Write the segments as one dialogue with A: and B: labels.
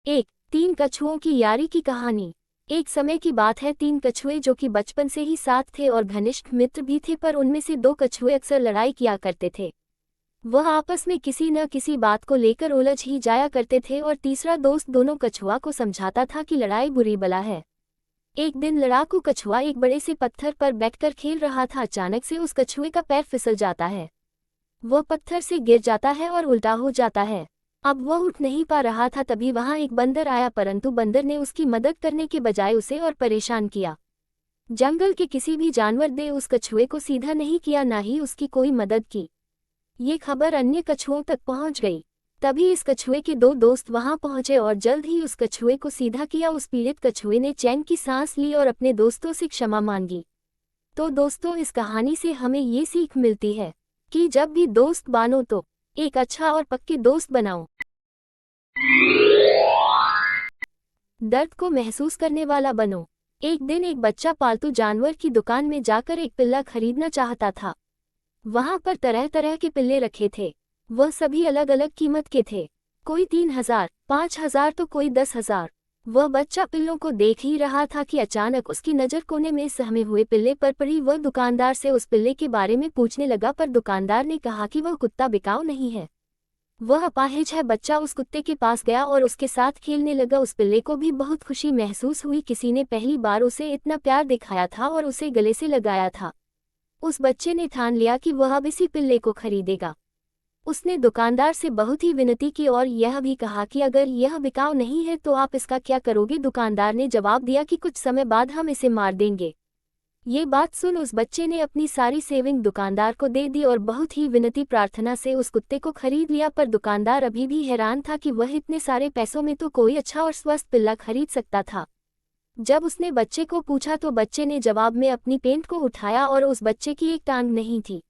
A: एक तीन कछुओं की यारी की कहानी। एक समय की बात है, तीन कछुए जो कि बचपन से ही साथ थे और घनिष्ठ मित्र भी थे, पर उनमें से दो कछुए अक्सर लड़ाई किया करते थे। वह आपस में किसी न किसी बात को लेकर उलझ ही जाया करते थे और तीसरा दोस्त दोनों कछुआ को समझाता था कि लड़ाई बुरी बला है। एक दिन लड़ाकू कछुआ एक बड़े से पत्थर पर बैठकर खेल रहा था। अचानक से उस कछुए का पैर फिसल जाता है। वह पत्थर से गिर जाता है और उल्टा हो जाता है। अब वह उठ नहीं पा रहा था। तभी वहां एक बंदर आया, परंतु बंदर ने उसकी मदद करने के बजाय उसे और परेशान किया। जंगल के किसी भी जानवर ने उस कछुए को सीधा नहीं किया, ना ही उसकी कोई मदद की। ये खबर अन्य कछुओं तक पहुंच गई। तभी इस कछुए के दो दोस्त वहां पहुंचे और जल्द ही उस कछुए को सीधा किया। उस पीड़ित कछुए ने चैन की सांस ली और अपने दोस्तों से क्षमा मांगी। तो दोस्तों, इस कहानी से हमें ये सीख मिलती है कि जब भी दोस्त बनो तो एक अच्छा और पक्के दोस्त बनाओ। दर्द को महसूस करने वाला बनो। एक दिन एक बच्चा पालतू जानवर की दुकान में जाकर एक पिल्ला खरीदना चाहता था। वहां पर तरह तरह के पिल्ले रखे थे। वह सभी अलग अलग कीमत के थे। कोई 3,000, 5,000 तो कोई 10,000। वह बच्चा पिल्लों को देख ही रहा था कि अचानक उसकी नज़र कोने में सहमे हुए पिल्ले पर पड़ी। वह दुकानदार से उस पिल्ले के बारे में पूछने लगा, पर दुकानदार ने कहा कि वह कुत्ता बिकाऊ नहीं है, वह अपाहिज है। बच्चा उस कुत्ते के पास गया और उसके साथ खेलने लगा। उस पिल्ले को भी बहुत खुशी महसूस हुई। किसी ने पहली बार उसे इतना प्यार दिखाया था और उसे गले से लगाया था। उस बच्चे ने ठान लिया कि वह अब इसी पिल्ले को खरीदेगा। उसने दुकानदार से बहुत ही विनती की और यह भी कहा कि अगर यह बिकाऊ नहीं है तो आप इसका क्या करोगे। दुकानदार ने जवाब दिया कि कुछ समय बाद हम इसे मार देंगे। ये बात सुन उस बच्चे ने अपनी सारी सेविंग दुकानदार को दे दी और बहुत ही विनती प्रार्थना से उस कुत्ते को खरीद लिया। पर दुकानदार अभी भी हैरान था कि वह इतने सारे पैसों में तो कोई अच्छा और स्वस्थ पिल्ला खरीद सकता था। जब उसने बच्चे को पूछा तो बच्चे ने जवाब में अपनी पेंट को उठाया और उस बच्चे की एक टांग नहीं थी।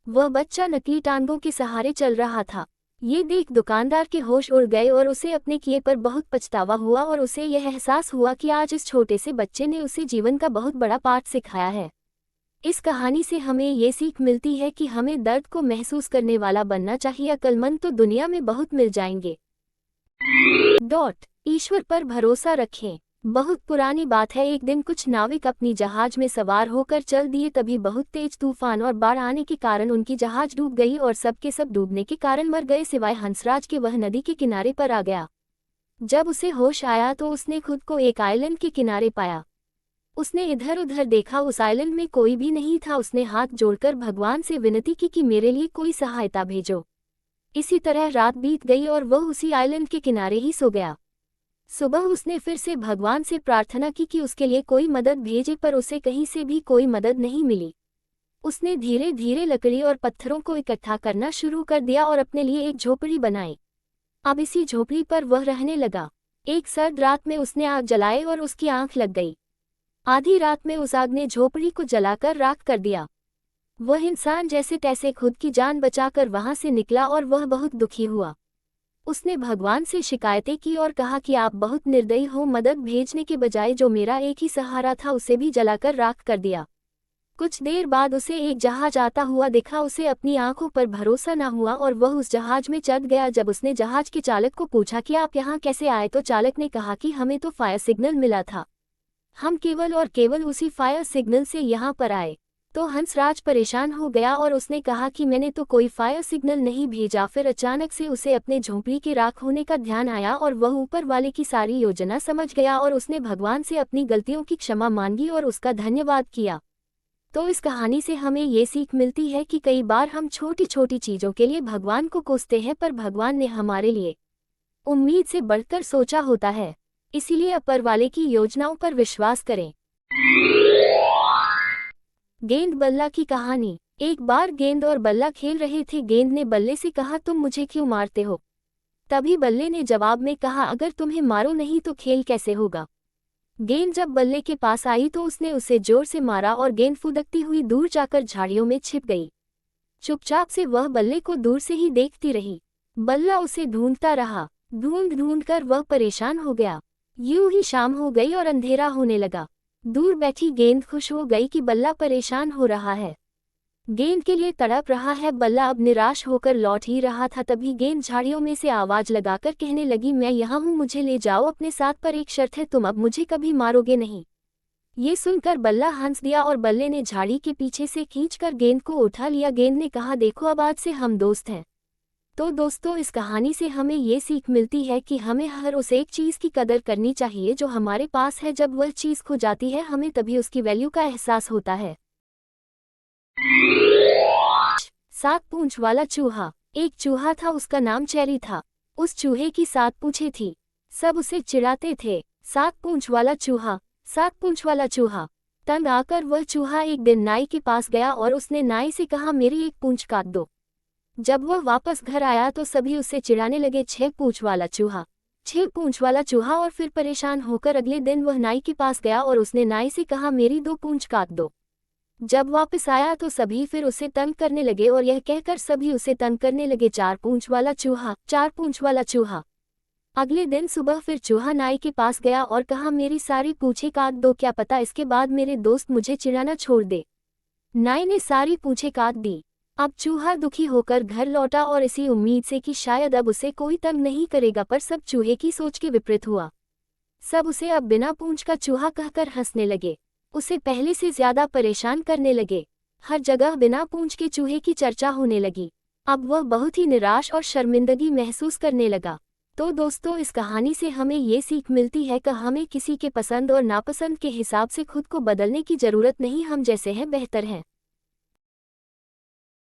A: वह बच्चा नकली टांगों के सहारे चल रहा था। ये देख दुकानदार के होश उड़ गए और उसे अपने किए पर बहुत पछतावा हुआ और उसे यह एहसास हुआ कि आज इस छोटे से बच्चे ने उसे जीवन का बहुत बड़ा पाठ सिखाया है। इस कहानी से हमें ये सीख मिलती है कि हमें दर्द को महसूस करने वाला बनना चाहिए। अक्लमंद तो दुनिया में बहुत मिल जाएंगे। ईश्वर पर भरोसा रखें। बहुत पुरानी बात है, एक दिन कुछ नाविक अपनी जहाज में सवार होकर चल दिए। तभी बहुत तेज तूफान और बाढ़ आने के कारण उनकी जहाज डूब गई और सबके सब डूबने के कारण मर गए, सिवाय हंसराज के। वह नदी के किनारे पर आ गया। जब उसे होश आया तो उसने खुद को एक आइलैंड के किनारे पाया। उसने इधर उधर देखा, उस आइलैंड में कोई भी नहीं था। उसने हाथ जोड़कर भगवान से विनती की कि मेरे लिए कोई सहायता भेजो। इसी तरह रात बीत गई और वह उसी आइलैंड के किनारे ही सो गया। सुबह उसने फिर से भगवान से प्रार्थना की कि उसके लिए कोई मदद भेजे, पर उसे कहीं से भी कोई मदद नहीं मिली। उसने धीरे धीरे लकड़ी और पत्थरों को इकट्ठा करना शुरू कर दिया और अपने लिए एक झोपड़ी बनाई। अब इसी झोपड़ी पर वह रहने लगा। एक सर्द रात में उसने आग जलाई और उसकी आंख लग गई। आधी रात में उस आग ने झोपड़ी को जलाकर राख कर दिया। वह इंसान जैसे तैसे खुद की जान बचाकर वहां से निकला और वह बहुत दुखी हुआ। उसने भगवान से शिकायतें की और कहा कि आप बहुत निर्दयी हो, मदद भेजने के बजाय जो मेरा एक ही सहारा था उसे भी जलाकर राख कर दिया। कुछ देर बाद उसे एक जहाज आता हुआ दिखा। उसे अपनी आंखों पर भरोसा न हुआ और वह उस जहाज में चढ़ गया। जब उसने जहाज के चालक को पूछा कि आप यहाँ कैसे आए, तो चालक ने कहा कि हमें तो फायर सिग्नल मिला था, हम केवल और केवल उसी फायर सिग्नल से यहाँ पर आए। तो हंसराज परेशान हो गया और उसने कहा कि मैंने तो कोई फायर सिग्नल नहीं भेजा। फिर अचानक से उसे अपने झोंपड़ी के राख होने का ध्यान आया और वह ऊपर वाले की सारी योजना समझ गया और उसने भगवान से अपनी गलतियों की क्षमा मांगी और उसका धन्यवाद किया। तो इस कहानी से हमें ये सीख मिलती है कि कई बार हम छोटी छोटी चीज़ों के लिए भगवान को कोसते हैं, पर भगवान ने हमारे लिए उम्मीद से बढ़कर सोचा होता है। इसीलिए ऊपर वाले की योजनाओं पर विश्वास करें। गेंद बल्ला की कहानी। एक बार गेंद और बल्ला खेल रहे थे। गेंद ने बल्ले से कहा, तुम मुझे क्यों मारते हो। तभी बल्ले ने जवाब में कहा, अगर तुम्हें मारो नहीं तो खेल कैसे होगा। गेंद जब बल्ले के पास आई तो उसने उसे जोर से मारा और गेंद फुदकती हुई दूर जाकर झाड़ियों में छिप गई। चुपचाप से वह बल्ले को दूर से ही देखती रही। बल्ला उसे ढूंढता रहा। ढूंढ ढूंढ कर वह परेशान हो गया। यूं ही शाम हो गई और अंधेरा होने लगा। दूर बैठी गेंद खुश हो गई कि बल्ला परेशान हो रहा है। गेंद के लिए तड़प रहा है। बल्ला अब निराश होकर लौट ही रहा था, तभी गेंद झाड़ियों में से आवाज लगाकर कहने लगी, मैं यहाँ हूँ, मुझे ले जाओ अपने साथ, पर एक शर्त है, तुम अब मुझे कभी मारोगे नहीं। ये सुनकर बल्ला हंस दिया और बल्ले ने झाड़ी के पीछे से खींचकर गेंद को उठा लिया। गेंद ने कहा, देखो अब आज से हम दोस्त हैं। तो दोस्तों, इस कहानी से हमें ये सीख मिलती है कि हमें हर उस एक चीज़ की कदर करनी चाहिए जो हमारे पास है। जब वह चीज़ खो जाती है हमें तभी उसकी वैल्यू का एहसास होता है। 7 पूंछ वाला चूहा। एक चूहा था, उसका नाम चेरी था। उस चूहे की 7 पूंछें थी। सब उसे चिढ़ाते थे, 7 पूंछ वाला चूहा, 7 पूंछ वाला चूहा। तंग आकर वह चूहा एक दिन नाई के पास गया और उसने नाई से कहा, मेरी एक पूंछ काट दो। जब वह वापस घर आया तो सभी उससे चिढ़ाने लगे, 6 पूंछ वाला चूहा, 6 पूंछ वाला चूहा। और फिर परेशान होकर अगले दिन वह नाई के पास गया और उसने नाई से कहा, मेरी 2 पूंछ काट दो। जब वापस आया तो सभी फिर उसे तंग करने लगे और यह कहकर सभी उसे तंग करने लगे, 4 पूंछ वाला चूहा, 4 पूंछ वाला चूहा। अगले दिन सुबह फिर चूहा नाई के पास गया और कहा, मेरी सारी पूंछें काट दो, क्या पता इसके बाद मेरे दोस्त मुझे चिढ़ाना छोड़ दे। नाई ने सारी पूंछें काट दी। अब चूहा दुखी होकर घर लौटा और इसी उम्मीद से कि शायद अब उसे कोई तंग नहीं करेगा, पर सब चूहे की सोच के विपरीत हुआ। सब उसे अब बिना पूंछ का चूहा कहकर हंसने लगे, उसे पहले से ज्यादा परेशान करने लगे। हर जगह बिना पूंछ के चूहे की चर्चा होने लगी। अब वह बहुत ही निराश और शर्मिंदगी महसूस करने लगा। तो दोस्तों, इस कहानी से हमें ये सीख मिलती है कि हमें किसी के पसंद और नापसंद के हिसाब से खुद को बदलने की जरूरत नहीं, हम जैसे हैं बेहतर हैं।